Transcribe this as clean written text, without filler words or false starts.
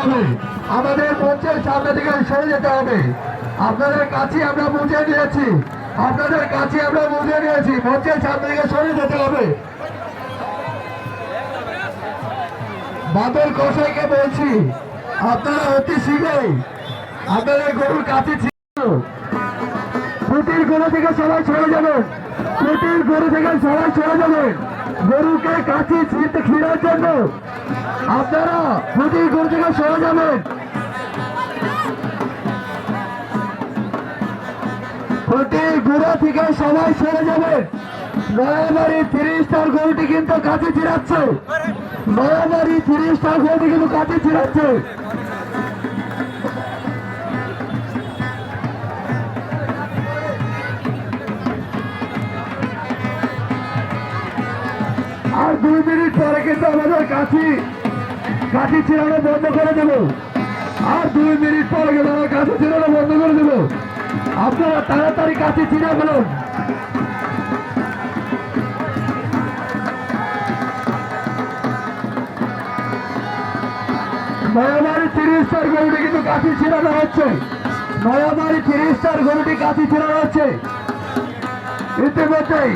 হবে, আমাদের মঞ্চের সামনে থেকে সরে যেতে হবে। আপনাদের কাছে আমরা বুঝে নিয়েছি, আপনাদের কাছে আমরা বুঝে নিয়েছি, মঞ্চের সামনে থেকে সরে যেতে হবে। বাদল কসাইকে বলছি, আপনারা অতি শীঘ্রই আপনাদের গরুর কাছে ছিল খুঁটির গরু থেকে সবাই সরে যাবেন, খুঁটির গরু থেকে সবাই সরে যাবেন। গরুকে কাছে খিরার জন্য আপনারা খুঁটির গরু থেকে সরে যাবেন। খুঁটির গুঁড়া থেকে সবাই সরে যাবেন। নয়াবাড়ি 3 স্টার গরুটি কিন্তু কাছে ছিড়াচ্ছে, নয়াবাড়ি 3 স্টার গরুটি কিন্তু কাছে ছিড়াচ্ছে। আর 2 মিনিট পরে কিন্তু আমাদের কাঠি ছিড়ানো বন্ধ করে দেব। আর 2 মিনিট পরে কিন্তু আমার কাঠি ছিড়ানো বন্ধ করে দেব। আপনারা তাড়াতাড়ি কাঠি ছিঁড়ে ফেলুন। নয়াবাড়ি 3 স্টার গরুটি কিন্তু কাঠি ছিড়ানো হচ্ছে, নয়াবাড়ি 3 স্টার গরুটি কাঠি ছিড়ানো হচ্ছে ইতিমধ্যেই।